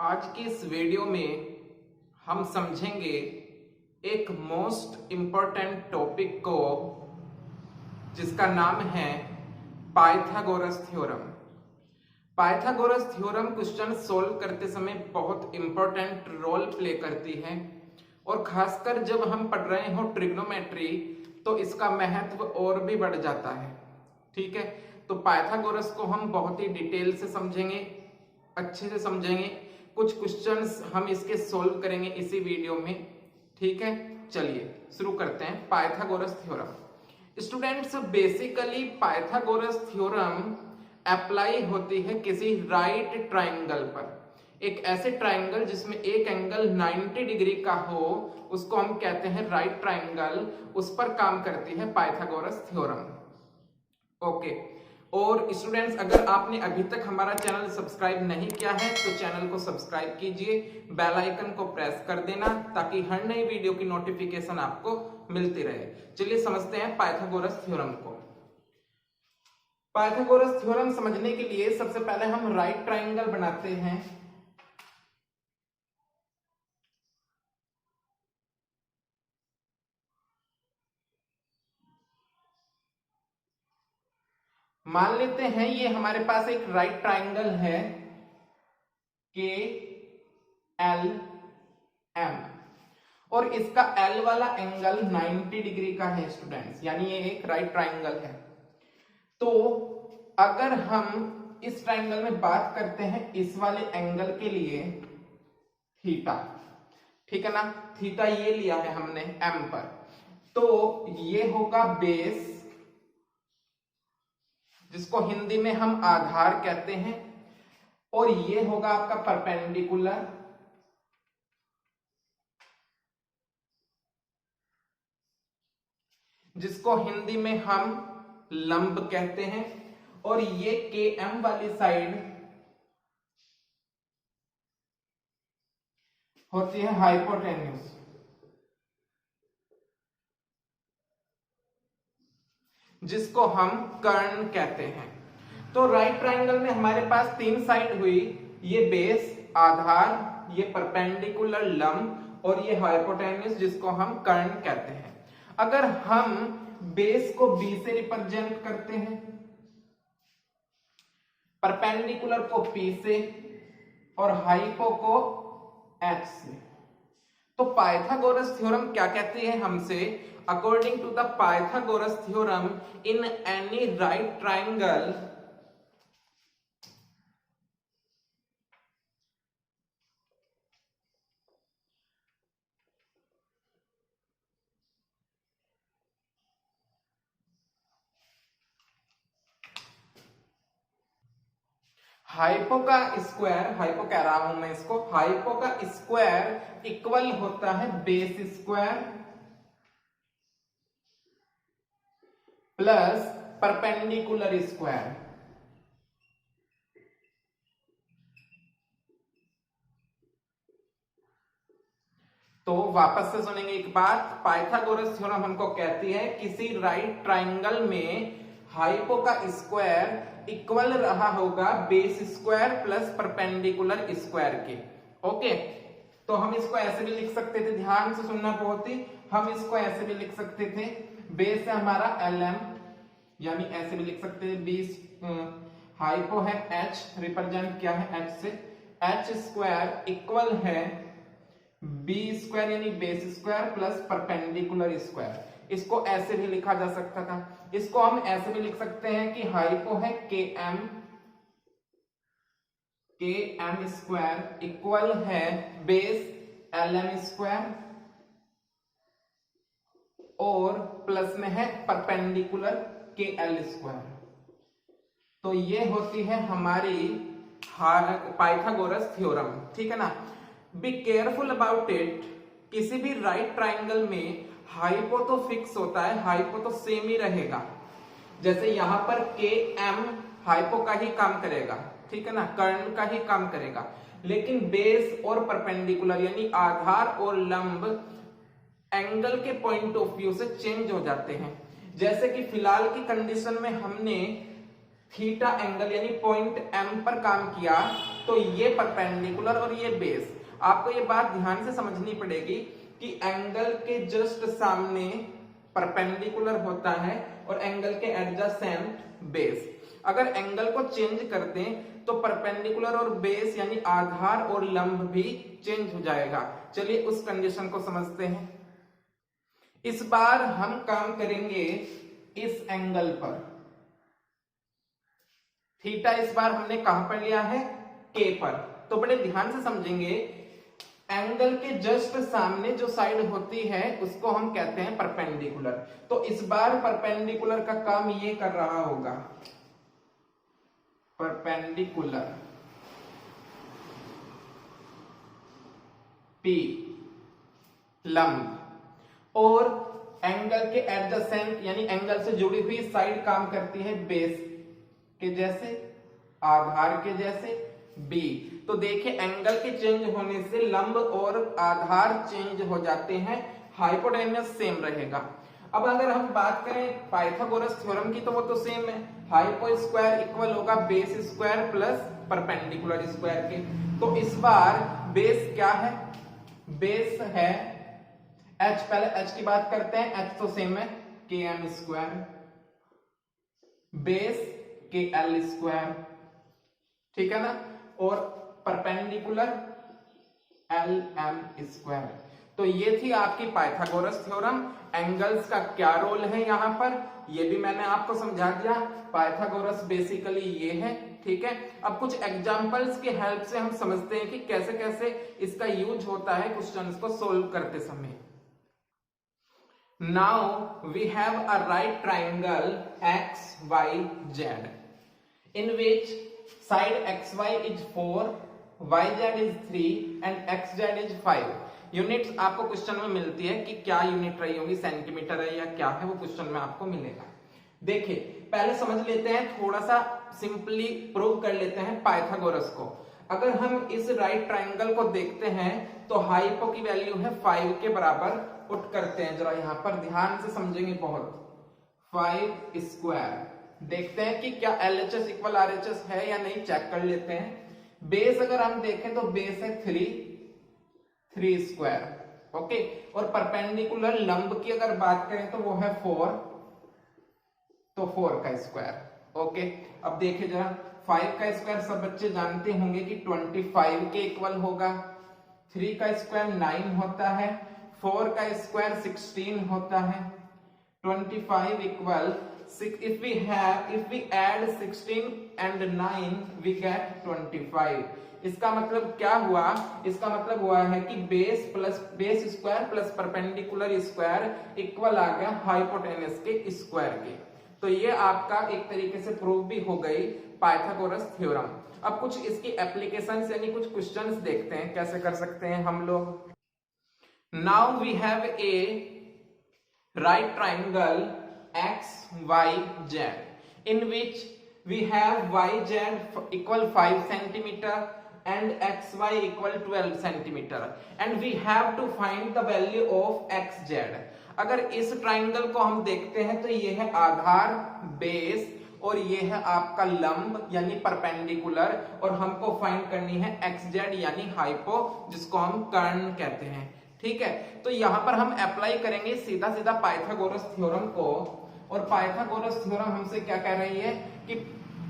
आज की इस वीडियो में हम समझेंगे एक मोस्ट इम्पोर्टेंट टॉपिक को जिसका नाम है Pythagoras theorem. Pythagoras theorem question solve करते समय बहुत इंपॉर्टेंट रोल प्ले करती है और खासकर जब हम पढ़ रहे हो ट्रिग्नोमेट्री तो इसका महत्व और भी बढ़ जाता है। ठीक है, तो पाइथागोरस को हम बहुत ही डिटेल से समझेंगे, अच्छे से समझेंगे। कुछ क्वेश्चंस हम इसके सोल्व करेंगे इसी वीडियो में। ठीक है, चलिए शुरू करते हैं Pythagoras theorem. Students, basically Pythagoras theorem apply होती है किसी राइट ट्राइंगल पर। एक ऐसे ट्राइंगल जिसमें एक एंगल 90 डिग्री का हो उसको हम कहते हैं राइट ट्राइंगल, उस पर काम करती है पाइथागोरस थ्योरम। ओके, और स्टूडेंट्स अगर आपने अभी तक हमारा चैनल सब्सक्राइब नहीं किया है तो चैनल को सब्सक्राइब कीजिए, बेल आइकन को प्रेस कर देना ताकि हर नई वीडियो की नोटिफिकेशन आपको मिलती रहे। चलिए समझते हैं पाइथागोरस थ्योरम को। पाइथागोरस थ्योरम समझने के लिए सबसे पहले हम राइट ट्राइंगल बनाते हैं। मान लेते हैं ये हमारे पास एक राइट ट्राइंगल है के एल एम और इसका एल वाला एंगल 90 डिग्री का है स्टूडेंट्स, यानी ये एक राइट ट्राइंगल है। तो अगर हम इस ट्राइंगल में बात करते हैं इस वाले एंगल के लिए थीटा, ठीक है ना, थीटा ये लिया है हमने एम पर, तो ये होगा बेस जिसको हिंदी में हम आधार कहते हैं, और ये होगा आपका परपेंडिकुलर जिसको हिंदी में हम लंब कहते हैं, और ये के एम वाली साइड होती है हाइपोटेन्यूज जिसको हम कर्ण कहते हैं। तो राइट ट्राइंगल में हमारे पास तीन साइड हुई, ये बेस आधार, ये परपेंडिकुलर लंब और ये हाइपोटेन्यूज जिसको हम कर्ण कहते हैं। अगर हम बेस को बी से रिप्रेजेंट करते हैं, परपेंडिकुलर को पी से और हाइपो को एच से, तो पाइथागोरस थ्योरम क्या कहती है हमसे? According to the Pythagoras theorem in any right triangle hypo का स्क्वायर, हाइपो कह रहा हूं मैं इसको, हाइपो का स्क्वायर इक्वल होता है base square plus perpendicular square. तो वापस से सुनेंगे एक बात, पाइथागोरस थ्योरम हमको कहती है किसी राइट ट्राइंगल में हाइपो का स्क्वायर इक्वल रहा होगा base square plus perpendicular square के। ओके, तो हम इसको ऐसे भी लिख सकते थे, ध्यान से सुनना बहुत ही, हम इसको ऐसे भी लिख सकते थे, बेस है हमारा एल एम, यानी ऐसे भी लिख सकते थे, बेस हाइपो है एच, रिप्रेजेंट किया है एच से, एच स्क्वायर इक्वल है बी स्क्वायर यानी base square plus perpendicular square. इसको ऐसे भी लिखा जा सकता था, इसको हम ऐसे भी लिख सकते हैं कि हाइपो है के एम स्क्वायर इक्वल है बेस एल एम स्क्वायर और प्लस में है परपेंडिकुलर के एल स्क्वायर। तो ये होती है हमारी पाइथागोरस थ्योरम, ठीक है ना। बी केयरफुल अबाउट इट, किसी भी राइट ट्राइंगल में हाइपो तो फिक्स होता है, हाइपो तो सेम ही रहेगा। जैसे यहां पर के एम हाइपो का ही काम करेगा, ठीक है ना, कर्ण का ही काम करेगा, लेकिन बेस और परपेंडिकुलर यानी आधार और लंब एंगल के पॉइंट ऑफ व्यू से चेंज हो जाते हैं। जैसे कि फिलहाल की कंडीशन में हमने थीटा एंगल यानी पॉइंट M पर काम किया तो ये परपेंडिकुलर और ये बेस। आपको ये बात ध्यान से समझनी पड़ेगी कि एंगल के जस्ट सामने परपेंडिकुलर होता है और एंगल के एडजेसेंट बेस। अगर एंगल को चेंज कर दें तो परपेंडिकुलर और बेस यानी आधार और लंब भी चेंज हो जाएगा। चलिए उस कंडीशन को समझते हैं। इस बार हम काम करेंगे इस एंगल पर। थीटा इस बार हमने कहां पर लिया है? K पर। तो बड़े ध्यान से समझेंगे, एंगल के जस्ट सामने जो साइड होती है उसको हम कहते हैं परपेंडिकुलर। तो इस बार परपेंडिकुलर का काम ये कर रहा होगा, परपेंडिकुलर P लंब, और एंगल के एडजेसेंट यानी एंगल से जुड़ी हुई साइड काम करती है बेस के जैसे, आधार के जैसे B। तो देखिए एंगल के चेंज होने से लंब और आधार चेंज हो जाते हैं, हाइपोटेन्यूस सेम रहेगा। अब अगर हम बात करें पाइथागोरस थ्योरम की तो वो तो सेम है, हाइपो स्क्वायर इक्वल होगा base square plus perpendicular square के। तो इस बार बेस क्या है? बेस है h। पहले h की बात करते हैं, h तो सेम है km स्क्वायर, बेस के एल स्क्वायर, ठीक है ना, और परपेंडिकुलर एल एम स्क्वायर। तो ये थी आपकी पाइथागोरस थ्योरम। एंगल्स का क्या रोल है यहां पर ये भी मैंने आपको समझा दिया। पाइथागोरस बेसिकली ये है, ठीक है। अब कुछ एग्जांपल्स की हेल्प से हम समझते हैं कि कैसे कैसे इसका यूज होता है क्वेश्चंस को सोल्व करते समय। Now we have a right triangle XYZ in which side XY is 4, YZ is 3 and XZ is 5। Units आपको क्वेश्चन में मिलती है कि क्या यूनिट रही होगी, सेंटीमीटर है या क्या है, वो क्वेश्चन में आपको मिलेगा। देखिए पहले समझ लेते हैं, थोड़ा सा सिंपली प्रूव कर लेते हैं पाइथागोरस को। अगर हम इस राइट ट्राइंगल को देखते हैं तो हाइपो की वैल्यू है 5 के बराबर। पुट करते हैं, जरा यहां पर ध्यान से समझेंगे बहुत। 5 स्क्वायर, देखते हैं कि क्या LHS इक्वल RHS है या नहीं, चेक कर लेते हैं। बेस अगर हम देखें तो बेस है 3 स्क्वायर, ओके। और परपेंडिकुलर लंब की अगर बात करें तो वो है 4, तो 4 का स्क्वायर, ओके। अब देखिए जरा, 5 का स्क्वायर सब बच्चे जानते होंगे कि 25 के इक्वल होगा, 3 का स्क्वायर 9 होता है, 4 का स्क्वायर 16 होता है, 25 equal, if we add 16 and 9 we get 25। इसका मतलब क्या हुआ? इसका मतलब हुआ है कि base square plus perpendicular square equal आ गया हाइपोटेनस के स्क्वायर के। तो ये आपका एक तरीके से प्रूव भी हो गई पाइथागोरस थ्योरम। अब कुछ इसकी एप्लीकेशंस यानी कुछ क्वेश्चंस देखते हैं कैसे कर सकते हैं हम लोग। Now we have a right triangle XYZ in which we have YZ equal 5 centimeter and XY equal 12 centimeter and we have to find the value of XZ। अगर इस ट्राइंगल को हम देखते हैं तो ये है आधार बेस और ये है आपका लंब यानी परपेंडिकुलर, और हमको फाइंड करनी है XZ यानी हाइपो, जिसको हम कर्ण कहते हैं, ठीक है। तो यहां पर हम अप्लाई करेंगे सीधा सीधा पाइथागोरस थ्योरम को, और पाइथागोरस थ्योरम हमसे क्या कह रही है कि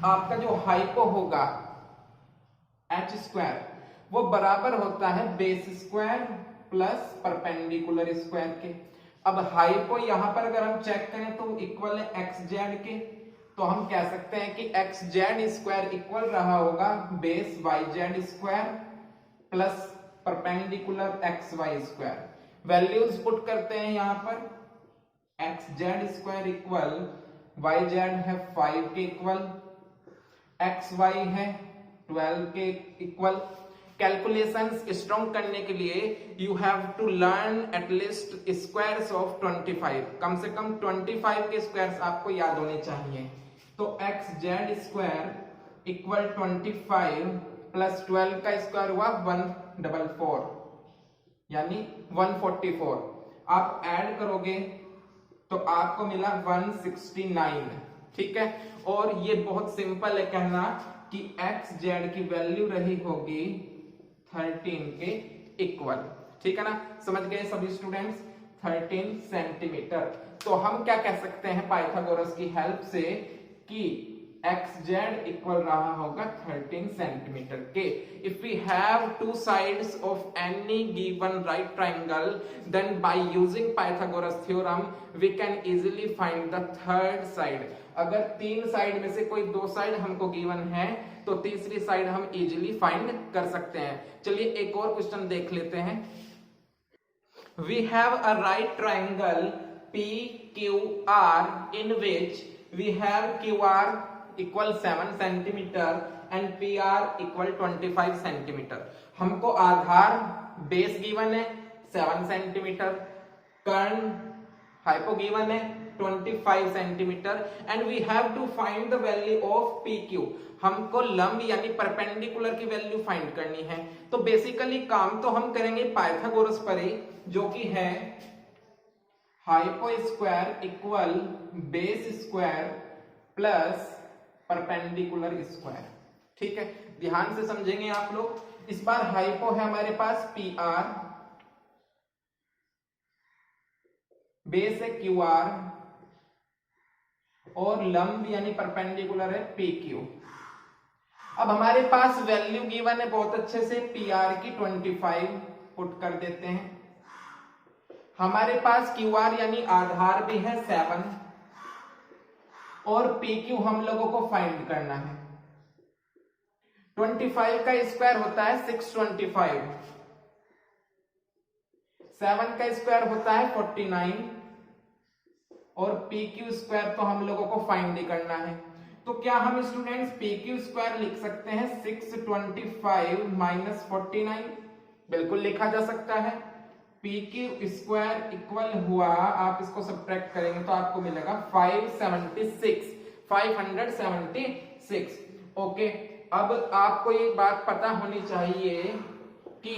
आपका जो हाइपो होगा h स्क्वायर वो बराबर होता है base square plus perpendicular square के। अब हाइपो यहां पर अगर हम चेक करें तो इक्वल है XZ के, तो हम कह सकते हैं कि XZ स्क्वायर इक्वल रहा होगा base YZ square plus perpendicular XY square. Values put करते हैं यहां पर, XZ स्क्वायर इक्वल YZ है 5 के इक्वल, XY है 12 के इक्वल। कैलकुलेशंस स्ट्रॉन्ग करने के लिए you have to learn at least squares of 25, कम से कम 25 के स्क्वायर्स आपको याद होने चाहिए। तो XZ स्क्वायर इक्वल 25 प्लस 12 का स्क्वायर हुआ 144 यानी 144। आप ऐड करोगे तो आपको मिला 169, ठीक है। और ये बहुत सिंपल है कहना कि एक्स जेड की वैल्यू रही होगी 13 के इक्वल, ठीक है ना, समझ गए सभी स्टूडेंट्स, 13 सेंटीमीटर। तो हम क्या कह सकते हैं पाइथागोरस की हेल्प से कि एक्स जेड इक्वल रहा होगा 13 सेंटीमीटर के। If we have two sides of any given right triangle then by using Pythagoras theorem we can easily find the third side. अगर तीन साइड में से कोई दो साइड हमको गिवन है तो तीसरी साइड हम इजीली फाइंड कर सकते हैं। चलिए एक और क्वेश्चन देख लेते हैं। We have a right triangle PQR in which we have QR equal 7 centimeter and PR equal 25 centimeter। हमको आधार बेस गिवन है 7 सेंटीमीटर, कर्ण हाइपो गिवन है 25 centimetre and we have to find the value of PQ। हमको लंब यानी perpendicular की value find करनी है। तो बेसिकली काम तो हम करेंगे पाइथागोरस पर ही, जो कि है hypo square equal base square plus perpendicular square, ठीक है। ध्यान से समझेंगे आप लोग। इस बार हाइपो है हमारे पास PR, बेस है QR और लंब यानी परपेंडिकुलर है PQ। अब हमारे पास वैल्यू गिवन है बहुत अच्छे से, PR की 25 पुट कर देते हैं। हमारे पास QR यानी आधार भी है 7 और PQ हम लोगों को फाइंड करना है। 25 का स्क्वायर होता है 625, 7 का स्क्वायर होता है 49 और PQ स्क्वायर तो हम लोगों को फाइंड ही करना है। तो क्या हम स्टूडेंट्स PQ स्क्वायर लिख सकते हैं 625 माइनस 49? बिल्कुल लिखा जा सकता है। PQ स्क्वायर इक्वल हुआ, आप इसको सब्ट्रैक्ट करेंगे तो आपको मिलेगा 576। ओके, अब आपको ये बात पता होनी चाहिए कि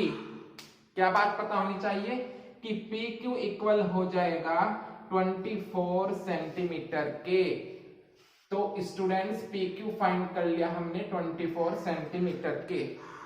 क्या बात पता होनी चाहिए कि PQ इक्वल हो जाएगा 24 सेंटीमीटर के। तो स्टूडेंट्स PQ फाइंड कर लिया हमने 24 सेंटीमीटर के।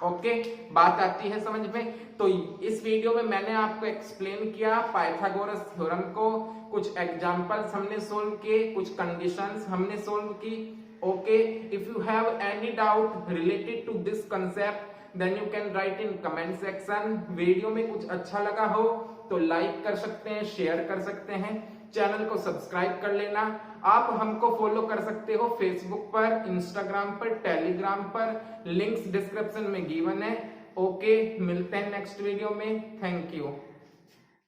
ओके, बात आती है समझ में। तो इस वीडियो में मैंने आपको एक्सप्लेन किया पाइथागोरस थ्योरम को, कुछ एग्जांपल्स हमने सोल्व किए, कुछ कंडीशंस हमने सोल्व की। Okay, if you have any doubt related to this concept then you can write in comment section. Video में कुछ अच्छा लगा हो तो लाइक कर सकते हैं, शेयर कर सकते हैं, चैनल को सब्सक्राइब कर लेना। आप हमको फॉलो कर सकते हो फेसबुक पर, इंस्टाग्राम पर, टेलीग्राम पर, लिंक्स डिस्क्रिप्शन में गिवन है। ओके, मिलते हैं नेक्स्ट वीडियो में। Thank you.